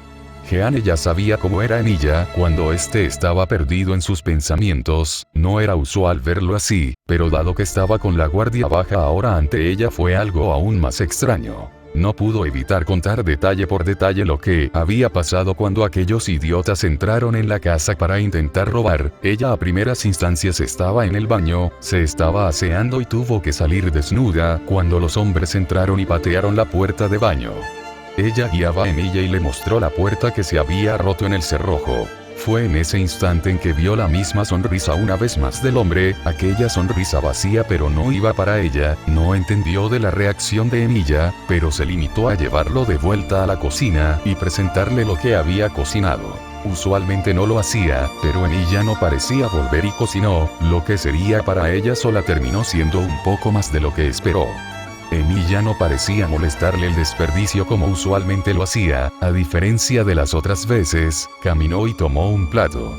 Jeanne ya sabía cómo era Emilia cuando éste estaba perdido en sus pensamientos, no era usual verlo así, pero dado que estaba con la guardia baja ahora ante ella fue algo aún más extraño. No pudo evitar contar detalle por detalle lo que había pasado cuando aquellos idiotas entraron en la casa para intentar robar. Ella a primeras instancias estaba en el baño, se estaba aseando y tuvo que salir desnuda cuando los hombres entraron y patearon la puerta de baño. Ella guiaba a Emilia y le mostró la puerta que se había roto en el cerrojo. Fue en ese instante en que vio la misma sonrisa una vez más del hombre, aquella sonrisa vacía pero no iba para ella, no entendió de la reacción de Emilia, pero se limitó a llevarlo de vuelta a la cocina y presentarle lo que había cocinado. Usualmente no lo hacía, pero Emilia no parecía volver y cocinó, lo que sería para ella sola terminó siendo un poco más de lo que esperó. Emilia no parecía molestarle el desperdicio como usualmente lo hacía, a diferencia de las otras veces, caminó y tomó un plato.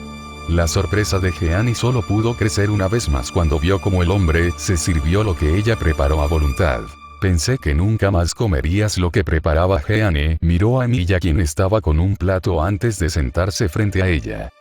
La sorpresa de Jeanne solo pudo crecer una vez más cuando vio cómo el hombre se sirvió lo que ella preparó a voluntad. Pensé que nunca más comerías lo que preparaba Jeanne, miró a Emilia quien estaba con un plato antes de sentarse frente a ella.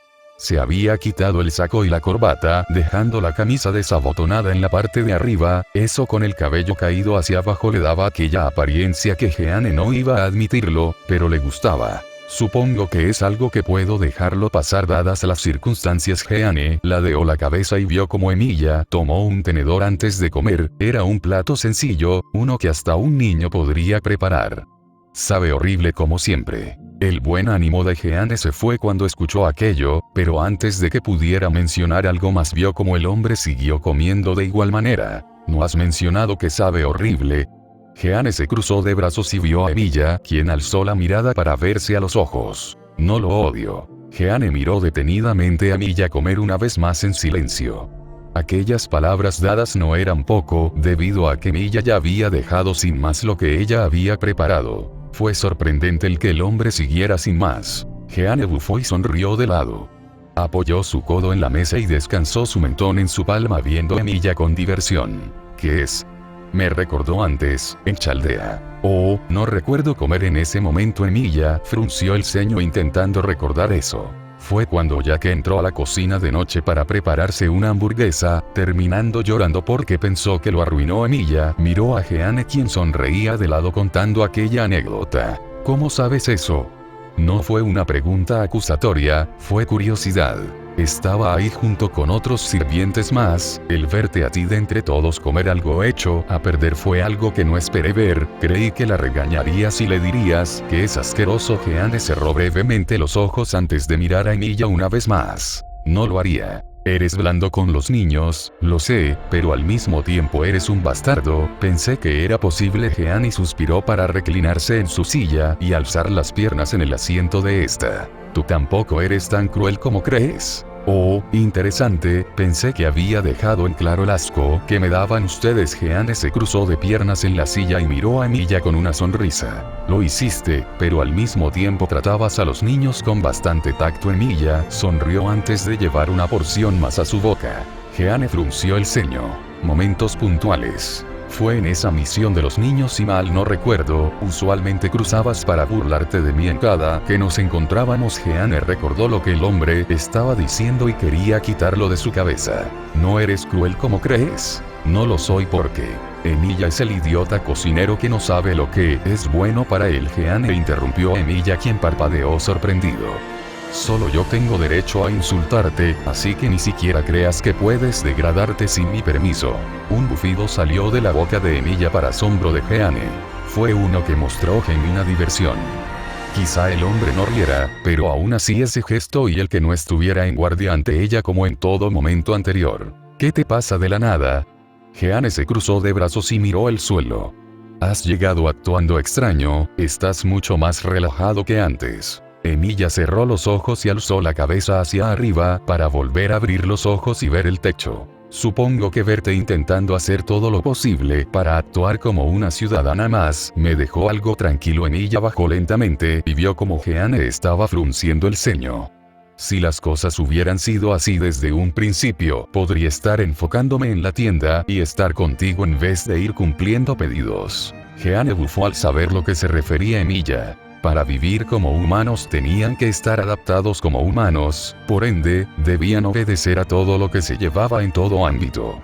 Se había quitado el saco y la corbata, dejando la camisa desabotonada en la parte de arriba, eso con el cabello caído hacia abajo le daba aquella apariencia que Jeanne no iba a admitirlo, pero le gustaba. Supongo que es algo que puedo dejarlo pasar dadas las circunstancias. Jeanne ladeó la cabeza y vio como Emilia tomó un tenedor antes de comer, era un plato sencillo, uno que hasta un niño podría preparar. Sabe horrible como siempre. El buen ánimo de Jeanne se fue cuando escuchó aquello, pero antes de que pudiera mencionar algo más vio como el hombre siguió comiendo de igual manera. ¿No has mencionado que sabe horrible? Jeanne se cruzó de brazos y vio a Emilia, quien alzó la mirada para verse a los ojos. No lo odio. Jeanne miró detenidamente a Emilia comer una vez más en silencio. Aquellas palabras dadas no eran poco, debido a que Emilia ya había dejado sin más lo que ella había preparado. Fue sorprendente el que el hombre siguiera sin más. Jeanne bufó y sonrió de lado. Apoyó su codo en la mesa y descansó su mentón en su palma viendo a Emilia con diversión. ¿Qué es? Me recordó antes, en Chaldea. Oh, no recuerdo comer en ese momento. Emilia frunció el ceño intentando recordar eso. Fue cuando Jack entró a la cocina de noche para prepararse una hamburguesa, terminando llorando porque pensó que lo arruinó. Emilia miró a Jeanne quien sonreía de lado contando aquella anécdota. ¿Cómo sabes eso? No fue una pregunta acusatoria, fue curiosidad. Estaba ahí junto con otros sirvientes más, el verte a ti de entre todos comer algo hecho a perder fue algo que no esperé ver, creí que la regañarías y le dirías que es asqueroso. Jeanne cerró brevemente los ojos antes de mirar a Emilia una vez más. No lo haría. Eres blando con los niños, lo sé, pero al mismo tiempo eres un bastardo. Pensé que era posible. Jeanne suspiró para reclinarse en su silla y alzar las piernas en el asiento de esta. Tú tampoco eres tan cruel como crees. Oh, interesante, pensé que había dejado en claro el asco que me daban ustedes. Jeanne se cruzó de piernas en la silla y miró a Emilia con una sonrisa. Lo hiciste, pero al mismo tiempo tratabas a los niños con bastante tacto. Emilia sonrió antes de llevar una porción más a su boca. Jeanne frunció el ceño. Momentos puntuales. Fue en esa misión de los niños si mal no recuerdo, usualmente cruzabas para burlarte de mí en cada que nos encontrábamos. Jeanne recordó lo que el hombre estaba diciendo y quería quitarlo de su cabeza. No eres cruel como crees. No lo soy porque Emilia es el idiota cocinero que no sabe lo que es bueno para él. Jeanne interrumpió a Emilia quien parpadeó sorprendido. Solo yo tengo derecho a insultarte, así que ni siquiera creas que puedes degradarte sin mi permiso. Un bufido salió de la boca de Emilia para asombro de Jeanne. Fue uno que mostró genuina diversión. Quizá el hombre no riera, pero aún así ese gesto y el que no estuviera en guardia ante ella como en todo momento anterior. ¿Qué te pasa de la nada? Jeanne se cruzó de brazos y miró el suelo. Has llegado actuando extraño, estás mucho más relajado que antes. Emilia cerró los ojos y alzó la cabeza hacia arriba para volver a abrir los ojos y ver el techo. Supongo que verte intentando hacer todo lo posible para actuar como una ciudadana más me dejó algo tranquilo. Emilia bajó lentamente y vio como Jeanne estaba frunciendo el ceño. Si las cosas hubieran sido así desde un principio, podría estar enfocándome en la tienda y estar contigo en vez de ir cumpliendo pedidos. Jeanne bufó al saber lo que se refería Emilia. Para vivir como humanos tenían que estar adaptados como humanos, por ende, debían obedecer a todo lo que se llevaba en todo ámbito.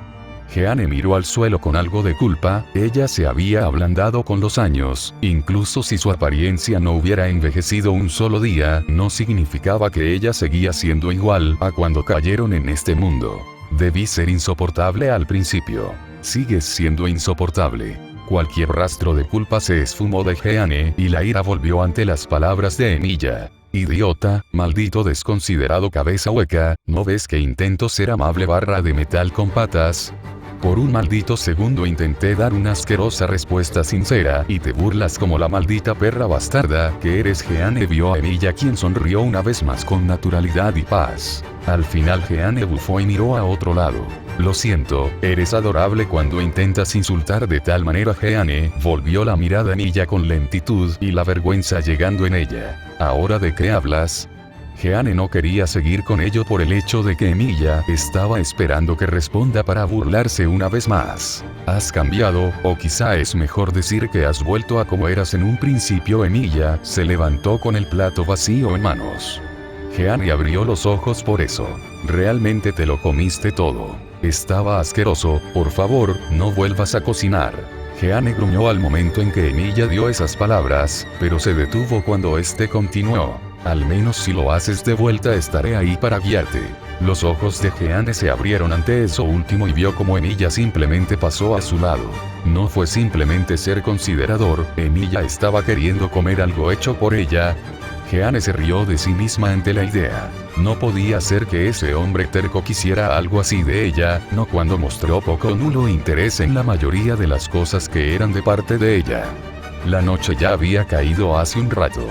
Jeanne miró al suelo con algo de culpa, ella se había ablandado con los años, incluso si su apariencia no hubiera envejecido un solo día, no significaba que ella seguía siendo igual a cuando cayeron en este mundo. Debí ser insoportable al principio. Sigues siendo insoportable. Cualquier rastro de culpa se esfumó de Jeanne, y la ira volvió ante las palabras de Emilia. Idiota, maldito desconsiderado cabeza hueca, ¿no ves que intento ser amable barra de metal con patas? Por un maldito segundo intenté dar una asquerosa respuesta sincera, y te burlas como la maldita perra bastarda que eres. Jeanne vio a Emilia, quien sonrió una vez más con naturalidad y paz. Al final Jeanne bufó y miró a otro lado. Lo siento, eres adorable cuando intentas insultar de tal manera. Jeanne volvió la mirada a Emilia con lentitud y la vergüenza llegando en ella. ¿Ahora de qué hablas? Jeanne no quería seguir con ello por el hecho de que Emilia estaba esperando que responda para burlarse una vez más. ¿Has cambiado, o quizá es mejor decir que has vuelto a como eras en un principio? Emilia se levantó con el plato vacío en manos. Jeanne abrió los ojos. Por eso, realmente te lo comiste todo. Estaba asqueroso, por favor, no vuelvas a cocinar. Jeanne gruñó al momento en que Emilia dio esas palabras, pero se detuvo cuando este continuó. Al menos si lo haces de vuelta estaré ahí para guiarte. Los ojos de Jeanne se abrieron ante eso último y vio como Emilia simplemente pasó a su lado. No fue simplemente ser considerador, Emilia estaba queriendo comer algo hecho por ella. Jeanne se rió de sí misma ante la idea. No podía ser que ese hombre terco quisiera algo así de ella, no cuando mostró poco o nulo interés en la mayoría de las cosas que eran de parte de ella. La noche ya había caído hace un rato.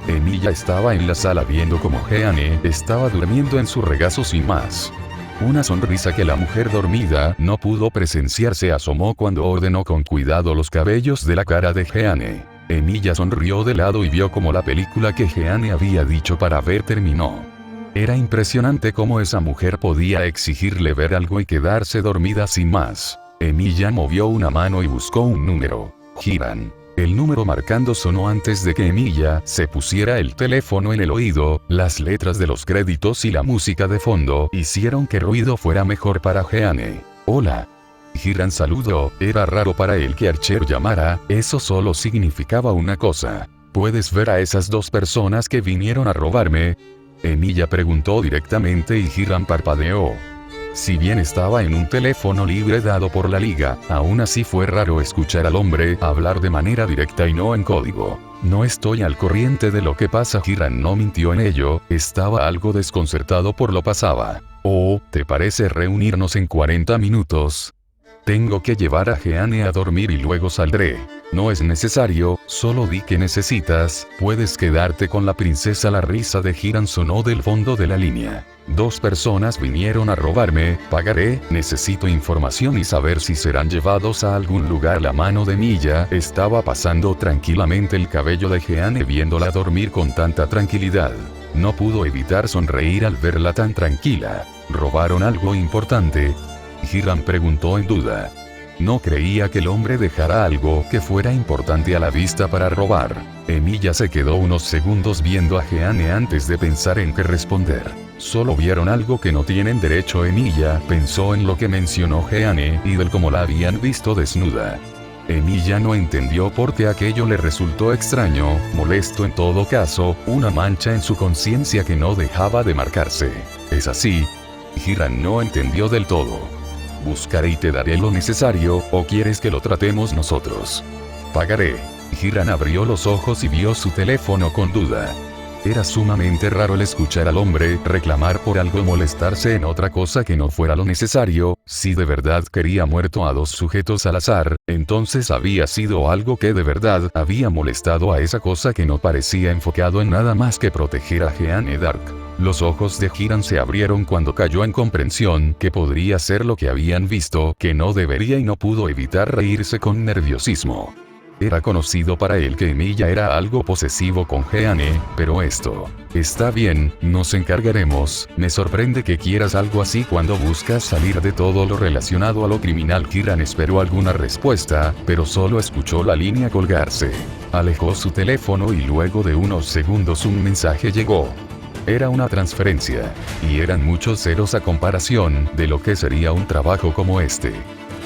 Emilia estaba en la sala viendo como Jeanne estaba durmiendo en su regazo sin más. Una sonrisa que la mujer dormida no pudo presenciar se asomó cuando ordenó con cuidado los cabellos de la cara de Jeanne. Emilia sonrió de lado y vio como la película que Jeanne había dicho para ver terminó. Era impresionante cómo esa mujer podía exigirle ver algo y quedarse dormida sin más. Emilia movió una mano y buscó un número. Hiram. El número marcando sonó antes de que Emilia se pusiera el teléfono en el oído. Las letras de los créditos y la música de fondo hicieron que el ruido fuera mejor para Jeanne. Hola. Hiram saludó. Era raro para él que Archer llamara, eso solo significaba una cosa. ¿Puedes ver a esas dos personas que vinieron a robarme? Emilia preguntó directamente y Hiram parpadeó. Si bien estaba en un teléfono libre dado por la liga, aún así fue raro escuchar al hombre hablar de manera directa y no en código. No estoy al corriente de lo que pasa. Hiram no mintió en ello, estaba algo desconcertado por lo pasaba. Oh, ¿te parece reunirnos en 40 minutos? Tengo que llevar a Jeanne a dormir y luego saldré. No es necesario, solo di que necesitas, puedes quedarte con la princesa. La risa de Hiram sonó del fondo de la línea. Dos personas vinieron a robarme, pagaré, necesito información y saber si serán llevados a algún lugar. La mano de Emilia estaba pasando tranquilamente el cabello de Jeanne viéndola dormir con tanta tranquilidad. No pudo evitar sonreír al verla tan tranquila. ¿Robaron algo importante? Hiram preguntó en duda. No creía que el hombre dejara algo que fuera importante a la vista para robar. Emilia se quedó unos segundos viendo a Jeanne antes de pensar en qué responder. Solo vieron algo que no tienen derecho. Emilia pensó en lo que mencionó Jeanne y del cómo la habían visto desnuda. Emilia no entendió por qué aquello le resultó extraño, molesto en todo caso, una mancha en su conciencia que no dejaba de marcarse. ¿Es así? Hiram no entendió del todo. Buscaré y te daré lo necesario, ¿o quieres que lo tratemos nosotros? Pagaré. Hiram abrió los ojos y vio su teléfono con duda. Era sumamente raro el escuchar al hombre reclamar por algo y molestarse en otra cosa que no fuera lo necesario. Si de verdad quería muerto a dos sujetos al azar, entonces había sido algo que de verdad había molestado a esa cosa que no parecía enfocado en nada más que proteger a Jeanne Dark. Los ojos de Hiram se abrieron cuando cayó en comprensión que podría ser lo que habían visto, que no debería, y no pudo evitar reírse con nerviosismo. Era conocido para él que Emilia era algo posesivo con Jeanne, pero esto... Está bien, nos encargaremos. Me sorprende que quieras algo así cuando buscas salir de todo lo relacionado a lo criminal. Hiram esperó alguna respuesta, pero solo escuchó la línea colgarse. Alejó su teléfono y luego de unos segundos un mensaje llegó. Era una transferencia, y eran muchos ceros a comparación de lo que sería un trabajo como este.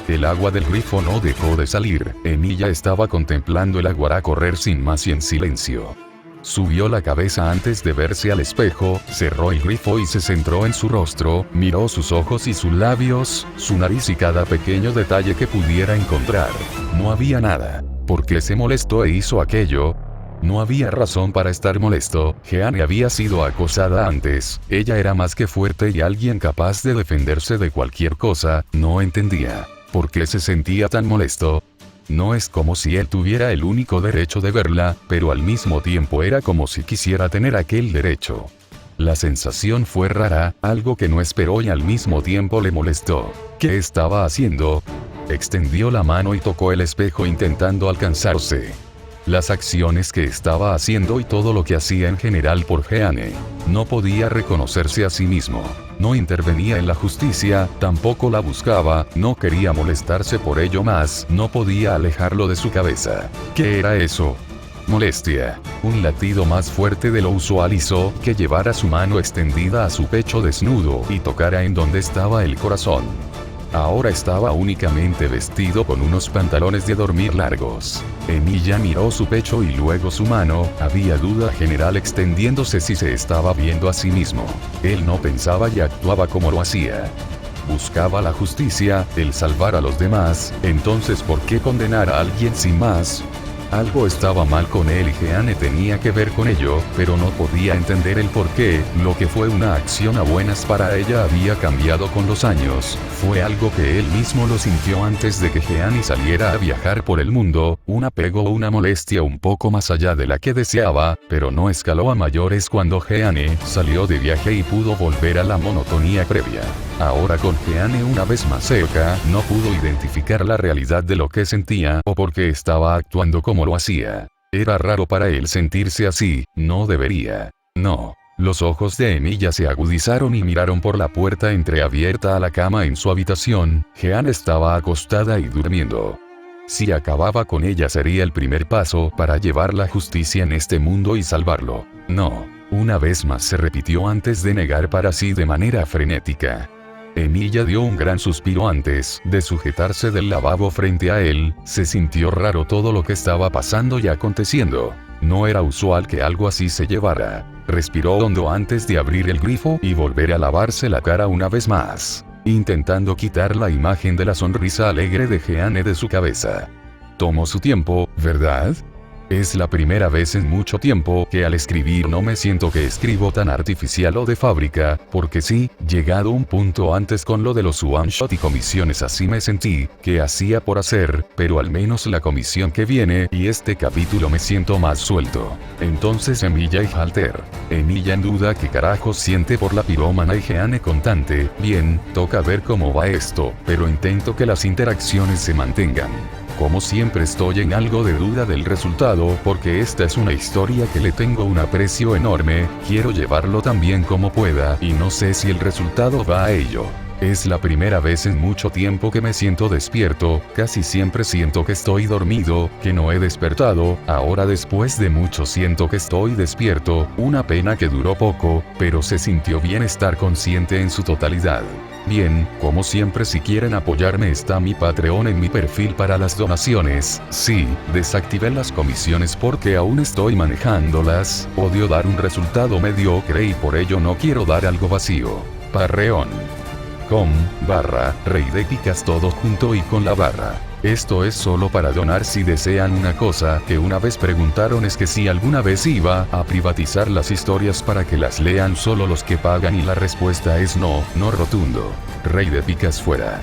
El agua del grifo no dejó de salir. Emilia estaba contemplando el agua correr sin más y en silencio. Subió la cabeza antes de verse al espejo, cerró el grifo y se centró en su rostro, miró sus ojos y sus labios, su nariz y cada pequeño detalle que pudiera encontrar. No había nada. ¿Por qué se molestó e hizo aquello? No había razón para estar molesto. Jeanne había sido acosada antes, ella era más que fuerte y alguien capaz de defenderse de cualquier cosa. No entendía. ¿Por qué se sentía tan molesto? No es como si él tuviera el único derecho de verla, pero al mismo tiempo era como si quisiera tener aquel derecho. La sensación fue rara, algo que no esperó y al mismo tiempo le molestó. ¿Qué estaba haciendo? Extendió la mano y tocó el espejo intentando alcanzarse. Las acciones que estaba haciendo y todo lo que hacía en general por Jeanne. No podía reconocerse a sí mismo. No intervenía en la justicia, tampoco la buscaba, no quería molestarse por ello más, no podía alejarlo de su cabeza. ¿Qué era eso? Molestia. Un latido más fuerte de lo usual hizo que llevara su mano extendida a su pecho desnudo y tocara en donde estaba el corazón. Ahora estaba únicamente vestido con unos pantalones de dormir largos. Emilia miró su pecho y luego su mano, había duda general extendiéndose si se estaba viendo a sí mismo. Él no pensaba y actuaba como lo hacía. Buscaba la justicia, el salvar a los demás, entonces ¿por qué condenar a alguien sin más? Algo estaba mal con él y Jeanne tenía que ver con ello, pero no podía entender el por qué. Lo que fue una acción a buenas para ella había cambiado con los años. Fue algo que él mismo lo sintió antes de que Jeanne saliera a viajar por el mundo, un apego o una molestia un poco más allá de la que deseaba, pero no escaló a mayores cuando Jeanne salió de viaje y pudo volver a la monotonía previa. Ahora con Jeanne una vez más cerca, no pudo identificar la realidad de lo que sentía o por qué estaba actuando como lo hacía. Era raro para él sentirse así, no debería. No. Los ojos de Emilia se agudizaron y miraron por la puerta entreabierta a la cama en su habitación. Jeanne estaba acostada y durmiendo. Si acababa con ella sería el primer paso para llevar la justicia en este mundo y salvarlo. No. Una vez más se repitió antes de negar para sí de manera frenética. Emilia dio un gran suspiro antes de sujetarse del lavabo frente a él, se sintió raro todo lo que estaba pasando y aconteciendo. No era usual que algo así se llevara. Respiró hondo antes de abrir el grifo y volver a lavarse la cara una vez más, intentando quitar la imagen de la sonrisa alegre de Jeanne de su cabeza. Tomó su tiempo, ¿verdad? Es la primera vez en mucho tiempo que al escribir no me siento que escribo tan artificial o de fábrica, porque sí, llegado un punto antes con lo de los one shot y comisiones así me sentí, que hacía por hacer, pero al menos la comisión que viene y este capítulo me siento más suelto. Entonces Emilia y Halter. Emilia en duda qué carajo siente por la pirómana y Jeanne constante, bien, toca ver cómo va esto, pero intento que las interacciones se mantengan. Como siempre estoy en algo de duda del resultado porque esta es una historia que le tengo un aprecio enorme, quiero llevarlo tan bien como pueda y no sé si el resultado va a ello. Es la primera vez en mucho tiempo que me siento despierto, casi siempre siento que estoy dormido, que no he despertado, ahora después de mucho siento que estoy despierto, una pena que duró poco, pero se sintió bien estar consciente en su totalidad. Bien, como siempre si quieren apoyarme está mi Patreon en mi perfil para las donaciones. Sí, desactivé las comisiones porque aún estoy manejándolas, odio dar un resultado mediocre y por ello no quiero dar algo vacío. Patreon.com/ReyDePicas todo junto y con la barra. Esto es solo para donar si desean una cosa que una vez preguntaron es que si alguna vez iba a privatizar las historias para que las lean solo los que pagan y la respuesta es no, no rotundo. Rey de Picas fuera.